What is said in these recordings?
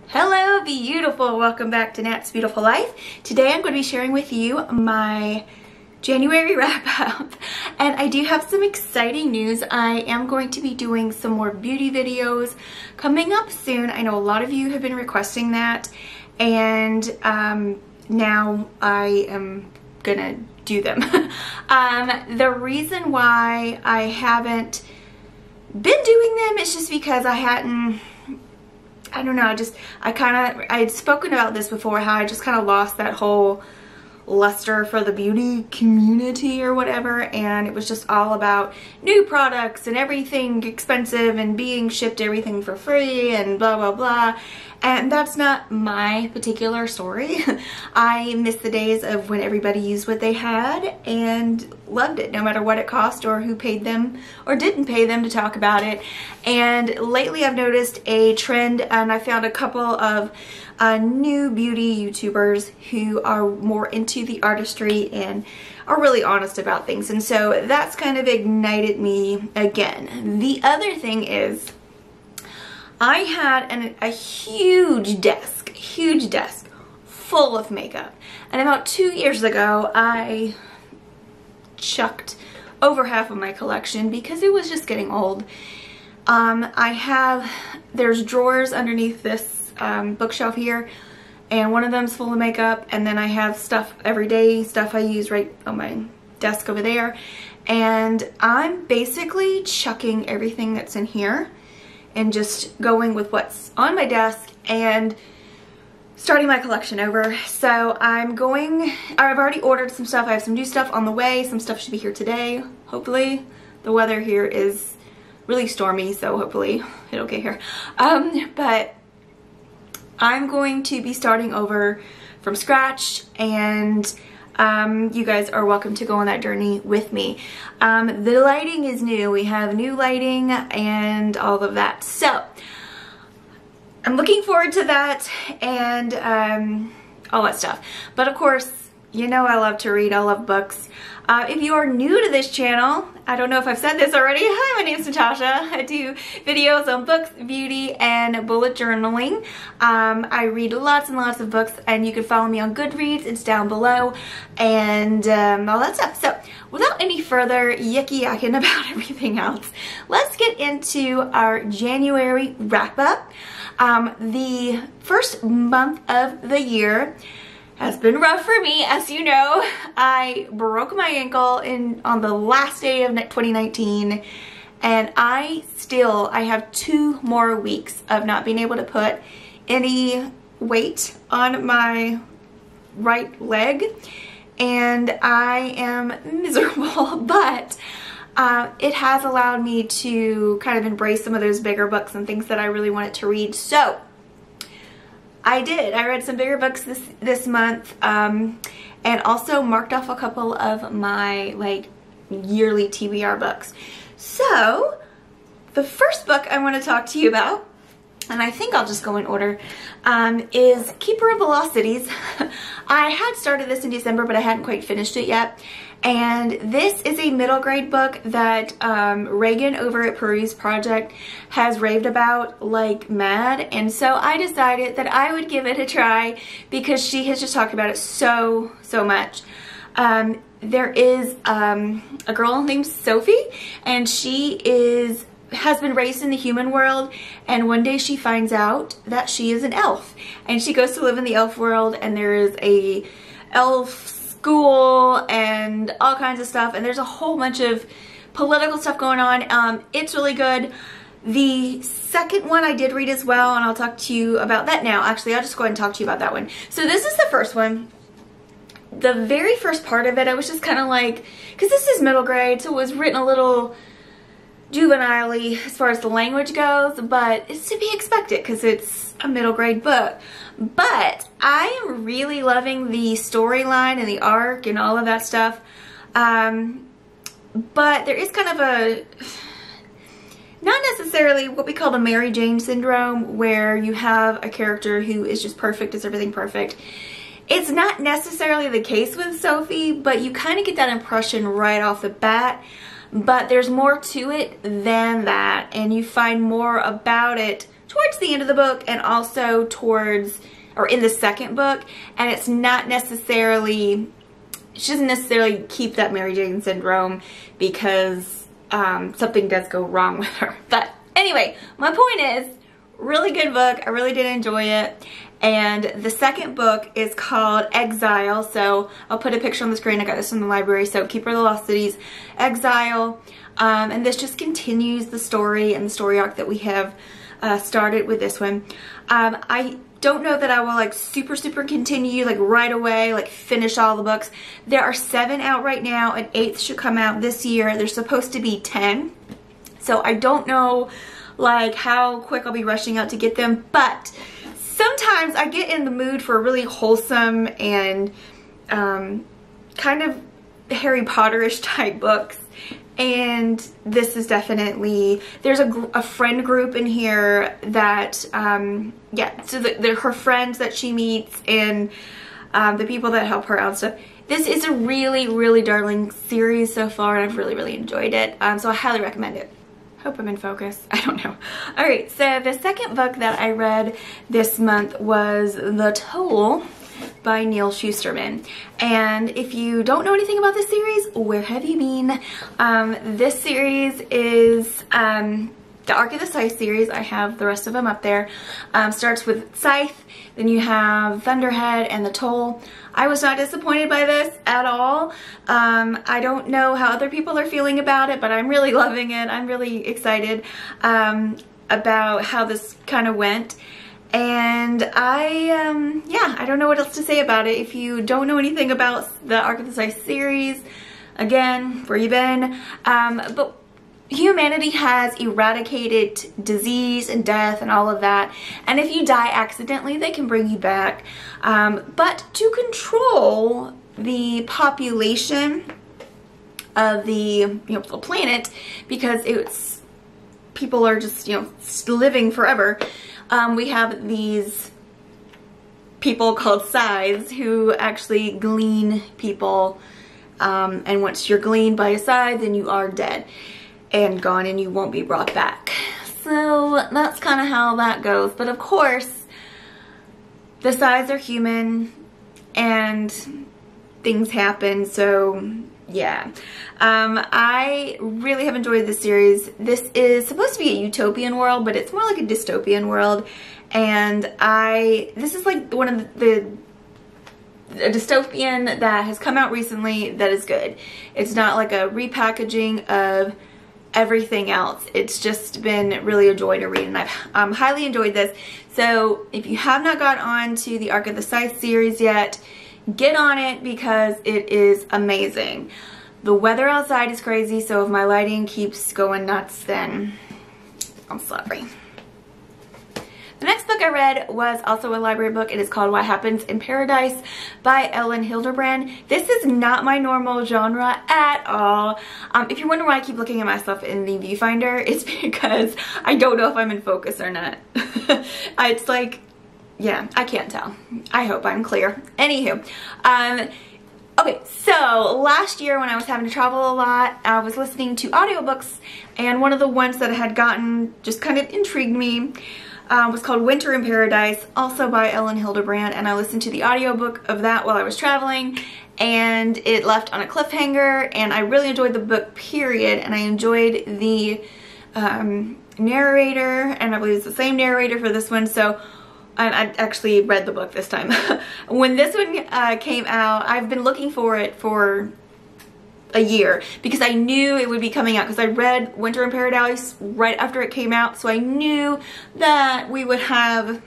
Hello beautiful, welcome back to Nat's Beautiful Life. Today I'm going to be sharing with you my January wrap up, and I do have some exciting news. I am going to be doing some more beauty videos coming up soon. I know a lot of you have been requesting that, and now I am gonna do them. The reason why I haven't been doing them is just because I don't know, I had spoken about this before, how I just kind of lost that whole luster for the beauty community or whatever, and it was just all about new products and everything expensive and being shipped everything for free and blah blah blah, and that's not my particular story. I miss the days of when everybody used what they had and loved it, no matter what it cost or who paid them or didn't pay them to talk about it. And lately I've noticed a trend, and I found a couple of new beauty YouTubers who are more into the artistry and are really honest about things, and so that's kind of ignited me again. The other thing is, I had a huge desk full of makeup, and about 2 years ago I chucked over half of my collection because it was just getting old. There's drawers underneath this bookshelf here, and one of them's full of makeup, and then I have stuff, everyday stuff I use right on my desk over there, and I'm basically chucking everything that's in here and just going with what's on my desk and starting my collection over. So I've already ordered some stuff. I have some new stuff on the way. Some stuff should be here today, hopefully. The weather here is really stormy, so hopefully it'll get here. But I'm going to be starting over from scratch, and you guys are welcome to go on that journey with me. The lighting is new. We have new lighting and all of that. So I'm looking forward to that and all that stuff. But of course, you know I love to read. I love books. If you are new to this channel, I don't know if I've said this already. Hi, my name's Natasha. I do videos on books, beauty, and bullet journaling. I read lots and lots of books, and you can follow me on Goodreads. It's down below, and all that stuff. So without any further yicky-yakking about everything else, let's get into our January wrap-up. The first month of the year has been rough for me, as you know. I broke my ankle on the last day of 2019, and I have 2 more weeks of not being able to put any weight on my right leg, and I am miserable, but it has allowed me to kind of embrace some of those bigger books and things that I really wanted to read. So I read some bigger books this month, and also marked off a couple of my yearly TBR books. So the first book I want to talk to you about, and I think I'll just go in order, is Keeper of Velocities. I had started this in December, but I hadn't quite finished it yet. And this is a middle grade book that Reagan over at Peruse Project has raved about like mad. And so I decided that I would give it a try because she has just talked about it so much. There is a girl named Sophie, and she has been raised in the human world, and one day she finds out that she is an elf, and she goes to live in the elf world, and there is a elf school and all kinds of stuff, and there's a whole bunch of political stuff going on. It's really good. The second one I did read as well, and I'll talk to you about that now. Actually, I'll just go ahead and talk to you about that one. So this is the first one. The very first part of it, I was just kind of like, because this is middle grade, so it was written a little juvenile-y as far as the language goes, but it's to be expected because it's a middle grade book. But I am really loving the storyline and the arc and all of that stuff. But there is kind of not necessarily what we call the Mary Jane syndrome, where you have a character who is just perfect, is everything perfect. It's not necessarily the case with Sophie, but you kind of get that impression right off the bat. But there's more to it than that, and you find more about it towards the end of the book and also towards, or in the second book, and it's not necessarily, she doesn't necessarily keep that Mary Jane syndrome because something does go wrong with her. But anyway, my point is, really good book. I really did enjoy it. And the second book is called Exile. So I'll put a picture on the screen. I got this from the library. So Keeper of the Lost Cities, Exile. And this just continues the story and the story arc that we have started with this one. I don't know that I will like super continue like right away, like finish all the books. There are 7 out right now, and 8th should come out this year. There's supposed to be 10. So I don't know like how quick I'll be rushing out to get them, but sometimes I get in the mood for really wholesome and kind of Harry Potter-ish type books, and this is definitely, there's a friend group in here that yeah, so they're her friends that she meets and the people that help her out and stuff. This is a really darling series so far, and I've really enjoyed it, so I highly recommend it. Hope I'm in focus. I don't know. Alright, so the second book that I read this month was The Toll by Neal Shusterman. And if you don't know anything about this series, where have you been? This series is the Ark of the Scythe series. I have the rest of them up there. Starts with Scythe, then you have Thunderhead and The Toll. I was not disappointed by this at all. I don't know how other people are feeling about it, but I'm really loving it. I'm really excited about how this kind of went. And yeah, I don't know what else to say about it. If you don't know anything about the Ark of the Scythe series, again, where you been? But humanity has eradicated disease and death and all of that, and if you die accidentally, they can bring you back. But to control the population of the the planet, because it's people are just living forever, we have these people called scythes who actually glean people, and once you're gleaned by a scythe, then you are dead and gone, and you won't be brought back. So that's kind of how that goes. But of course, the scythes are human and things happen, so yeah. I really have enjoyed this series. This is supposed to be a utopian world, but it's more like a dystopian world, and this is like one of a dystopian that has come out recently that is good. It's not like a repackaging of everything else. It's just been really a joy to read, and I've highly enjoyed this. So if you have not got on to the Ark of the Scythe series yet, get on it because it is amazing. The weather outside is crazy, so if my lighting keeps going nuts, then I'm sorry. The next book I read was also a library book. It is called What Happens in Paradise by Elin Hilderbrand. This is not my normal genre at all. If you're wondering why I keep looking at myself in the viewfinder, it's because I don't know if I'm in focus or not. It's like, yeah, I can't tell. I hope I'm clear. Anywho, okay, so last year when I was having to travel a lot, I was listening to audiobooks, and one of the ones that I had gotten just kind of intrigued me was called Winter in Paradise, also by Elin Hilderbrand, and I listened to the audiobook of that while I was traveling, and it left on a cliffhanger, and I really enjoyed the book, period, and I enjoyed the narrator, and I believe it's the same narrator for this one, so I actually read the book this time. When this one came out, I've been looking for it for a year because I knew it would be coming out, because I read Winter in Paradise right after it came out, so I knew that we would have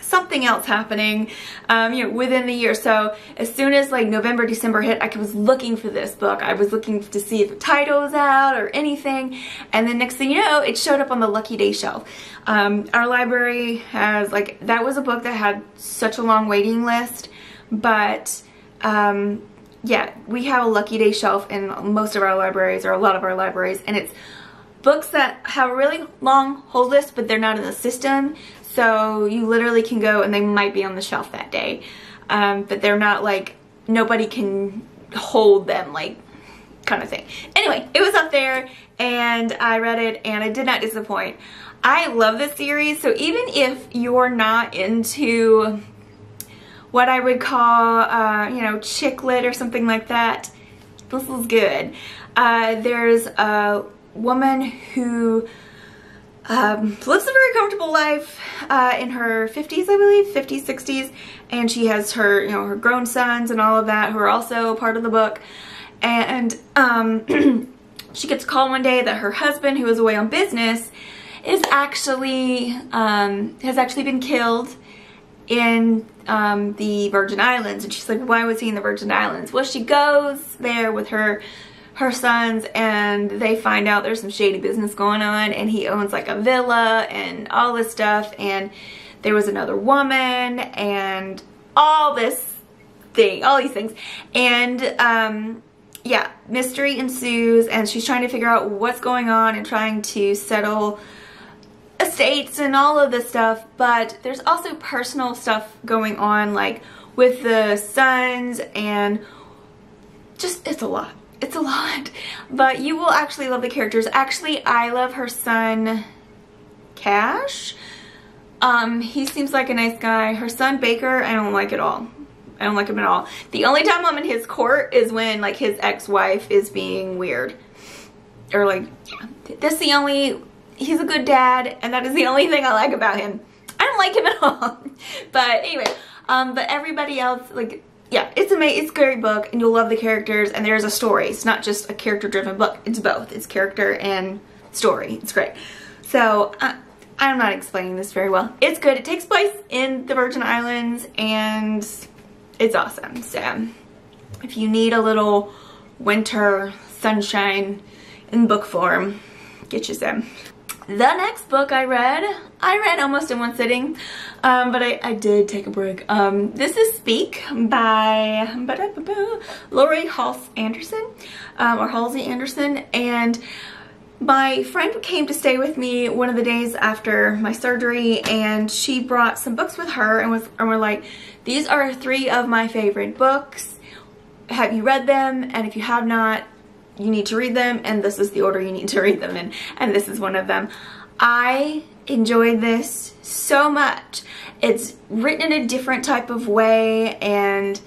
something else happening within the year. So as soon as like November, December hit, I was looking for this book. I was looking to see if the title was out or anything, and then next thing you know, it showed up on the Lucky Day shelf. Our library has, like, that was a book that had such a long waiting list, but yeah, we have a Lucky Day shelf in most of our libraries, or a lot of our libraries, and it's books that have a really long hold list, but they're not in the system, so you literally can go and they might be on the shelf that day, but they're not like, nobody can hold them, like, kind of thing. Anyway, it was up there, and I read it, and it did not disappoint. I love this series, so even if you're not into what I would call, you know, chick lit or something like that, this is good. There's a woman who lives a very comfortable life in her 50s, I believe, 50s, 60s, and she has her, you know, her grown sons and all of that who are also part of the book. And she gets a call one day that her husband, who is away on business, is actually has actually been killed in the Virgin Islands. And she's like, why was he in the Virgin Islands? Well, she goes there with her sons, and they find out there's some shady business going on, and he owns like a villa and all this stuff, and there was another woman and all these things, and yeah, mystery ensues, and she's trying to figure out what's going on and trying to settle estates and all of this stuff. But there's also personal stuff going on, like with the sons, and just, it's a lot. It's a lot, but you will actually love the characters. Actually, I love her son, Cash. He seems like a nice guy. Her son, Baker, I don't like at all. I don't like him at all. The only time I'm in his court is when, like, his ex-wife is being weird. Or, like, yeah. That's the only, he's a good dad, and that is the only thing I like about him. I don't like him at all. But anyway, but everybody else, like, yeah, it's amazing. It's a great book, and you'll love the characters, and there's a story. It's not just a character-driven book. It's both. It's character and story. It's great. So, I'm not explaining this very well. It's good. It takes place in the Virgin Islands, and it's awesome. So, if you need a little winter sunshine in book form, get you some. The next book I read almost in one sitting, but I did take a break. This is Speak by Laurie Halse Anderson, or Halsey Anderson, and my friend came to stay with me one of the days after my surgery, and she brought some books with her, and we're like, these are 3 of my favorite books. Have you read them? And if you have not, you need to read them, and this is the order you need to read them in, and this is one of them. I enjoyed this so much. It's written in a different type of way, and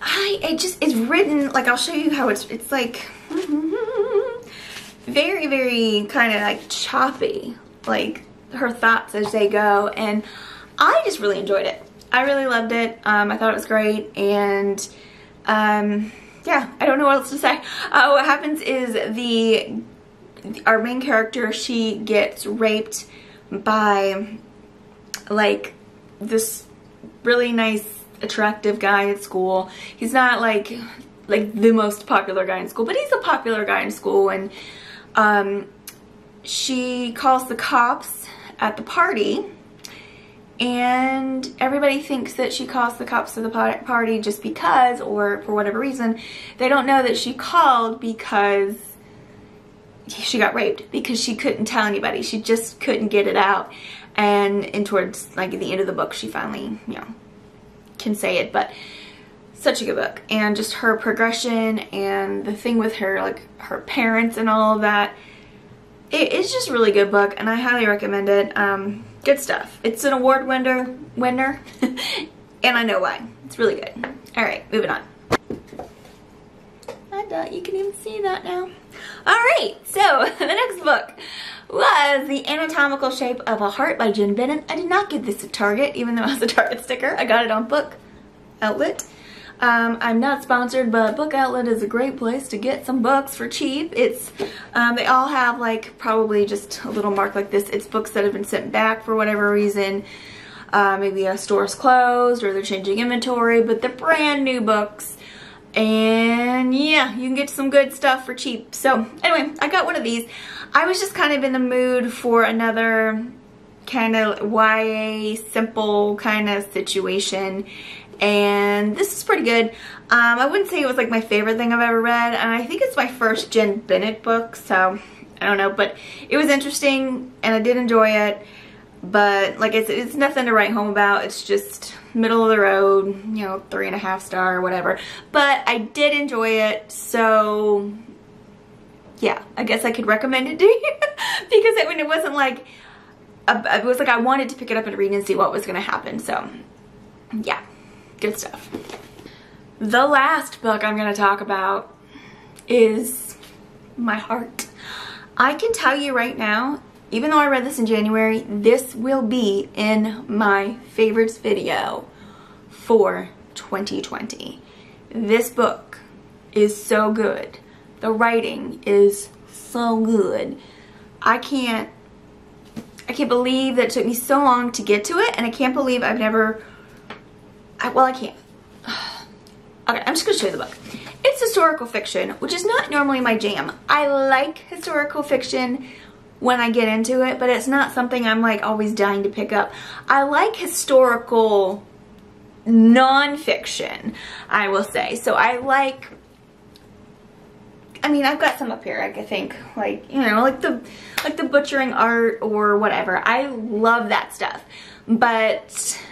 it's written, like, I'll show you how it's like, very, very kind of like choppy, like her thoughts as they go, and I just really enjoyed it. I really loved it. I thought it was great, and yeah, I don't know what else to say. What happens is our main character, she gets raped by like this really nice, attractive guy at school. He's not like the most popular guy in school, but he's a popular guy in school, and she calls the cops at the party, and everybody thinks that she calls the cops to the party just because, or for whatever reason. They don't know that she called because she got raped, because she couldn't tell anybody. She just couldn't get it out. And towards like the end of the book, she finally, you know, can say it. But such a good book, and just her progression and the thing with her, like her parents and all of that. It's just a really good book, and I highly recommend it. Good stuff. It's an award winner, and I know why. It's really good. All right, moving on. I doubt you can even see that now. All right, so the next book was The Anatomical Shape of a Heart by Jenn Bennett. I did not get this at Target, even though it has a Target sticker. I got it on Book Outlet. I'm not sponsored, but Book Outlet is a great place to get some books for cheap. It's they all have like probably just a little mark like this. It's books that have been sent back for whatever reason. Maybe a store's closed or they're changing inventory, but they're brand new books. And yeah, you can get some good stuff for cheap. So anyway, I got one of these. I was just kind of in the mood for another kind of YA simple kind of situation, and this is pretty good. I wouldn't say it was like my favorite thing I've ever read, and I think it's my first Jenn Bennett book, so I don't know, but it was interesting and I did enjoy it. But like I said, it's nothing to write home about. It's just middle of the road, you know, 3.5 star or whatever. But I did enjoy it, so yeah, I guess I could recommend it to you. Because I mean, it wasn't like it was like I wanted to pick it up and read and see what was going to happen. So yeah, good stuff. The last book I'm going to talk about is My Heart. I can tell you right now, even though I read this in January, this will be in my favorites video for 2020. This book is so good. The writing is so good. I can't believe that it took me so long to get to it, and I can't believe I've never, well, I can't. Okay, I'm just gonna show you the book. It's historical fiction, which is not normally my jam. I like historical fiction when I get into it, but it's not something I'm like always dying to pick up. I like historical non-fiction, I will say. So I like, I mean, I've got some up here, I think, like, you know, like the butchering art or whatever. I love that stuff. But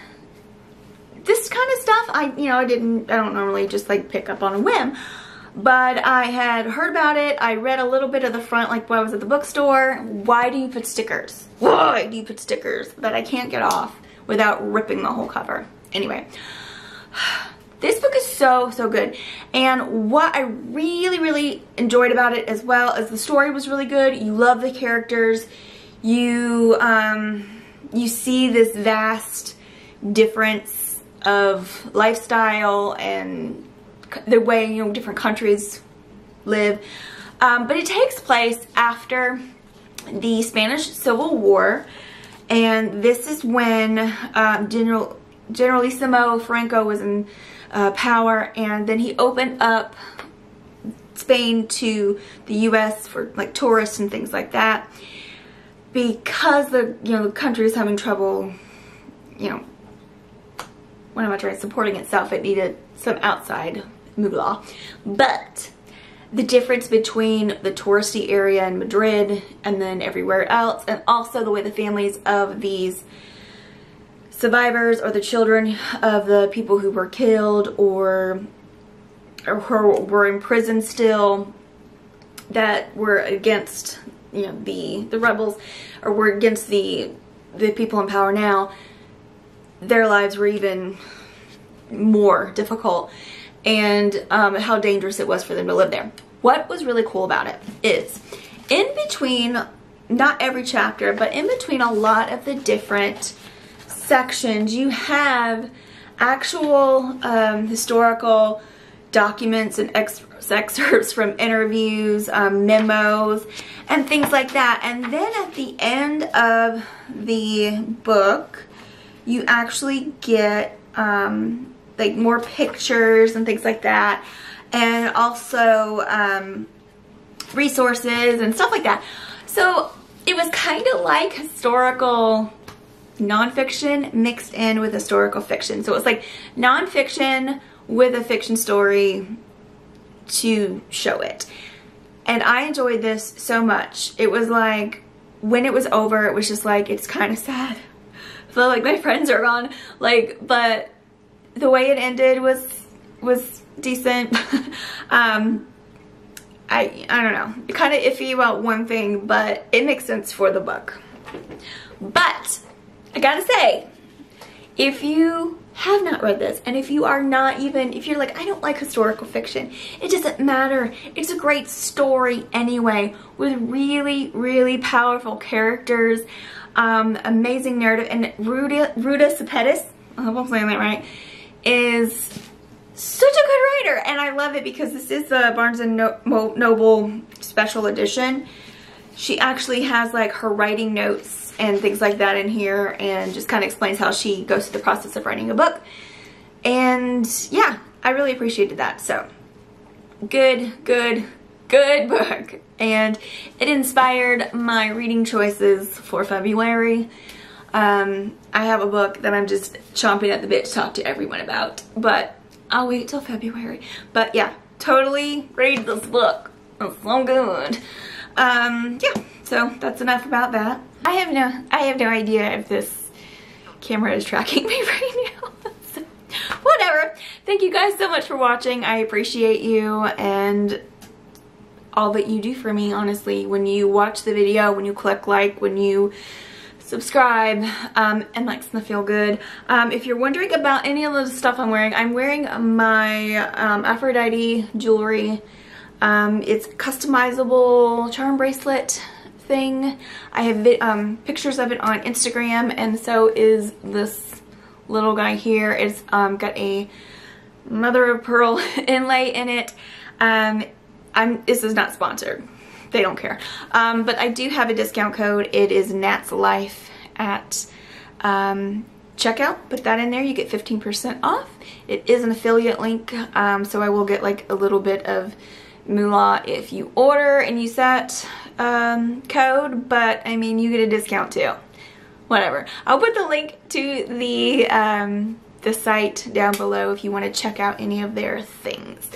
this kind of stuff, I don't normally just like pick up on a whim. But I had heard about it. I read a little bit of the front, like when I was at the bookstore. Why do you put stickers? Why do you put stickers that I can't get off without ripping the whole cover? Anyway, this book is so, so good. And what I really, really enjoyed about it, as well as the story was really good. You love the characters. You see this vast difference of lifestyle and the way, you know, different countries live. But it takes place after the Spanish Civil War, and this is when Generalissimo Franco was in power, and then he opened up Spain to the U.S. for like tourists and things like that, because the country was having trouble, what am I trying, supporting itself. It needed some outside moolah. But the difference between the touristy area in Madrid and then everywhere else, and also the way the families of these survivors or the children of the people who were killed or who were in prison still, that were against the rebels, or were against the people in power now, their lives were even more difficult, and how dangerous it was for them to live there. What was really cool about it is, in between, not every chapter, but in between a lot of the different sections, you have actual historical documents and excerpts from interviews, memos, and things like that. And then at the end of the book, you actually get like more pictures and things like that, and also resources and stuff like that. So it was kind of like historical nonfiction mixed in with historical fiction. So it was like nonfiction with a fiction story to show it. And I enjoyed this so much. It was like, when it was over, it was just like, it's kind of sad. I feel like my friends are gone. Like, but the way it ended was decent. I don't know. Kind of iffy about one thing, but it makes sense for the book. But I gotta say, if you have not read this, and if you are not even, if you're like, I don't like historical fiction, it doesn't matter. It's a great story anyway, with really, really powerful characters, amazing narrative, and Ruta Sepetys, I hope I'm saying that right, is such a good writer, and I love it because this is the Barnes & Noble special edition. She actually has like her writing notes and things like that in here, and just kind of explains how she goes through the process of writing a book. And yeah, I really appreciated that. So good book, and it inspired my reading choices for February. I have a book that I'm just chomping at the bit to talk to everyone about, but I'll wait till February. But yeah, totally read this book. It's so good. Yeah, so that's enough about that. I have no idea if this camera is tracking me right now. So, whatever. Thank you guys so much for watching. I appreciate you and all that you do for me, honestly. When you watch the video, when you click like, when you subscribe, and likes the feel good. If you're wondering about any of the stuff I'm wearing my Aphrodite jewelry. It's customizable charm bracelet thing. I have pictures of it on Instagram, and so is this little guy here. It's got a mother of pearl inlay in it. This is not sponsored. They don't care. But I do have a discount code. It is Nat's Life at checkout. Put that in there. You get 15% off. It is an affiliate link, so I will get like a little bit of moolah if you order and use that code, but I mean, you get a discount too. Whatever. I'll put the link to the site down below if you want to check out any of their things.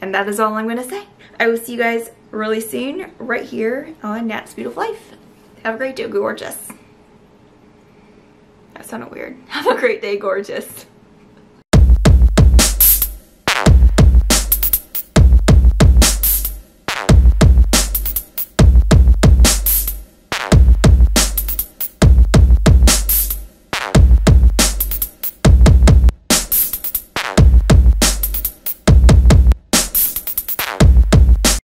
And that is all I'm going to say. I will see you guys really soon right here on Nat's Beautiful Life. Have a great day, gorgeous. That sounded weird. Have a great day, gorgeous.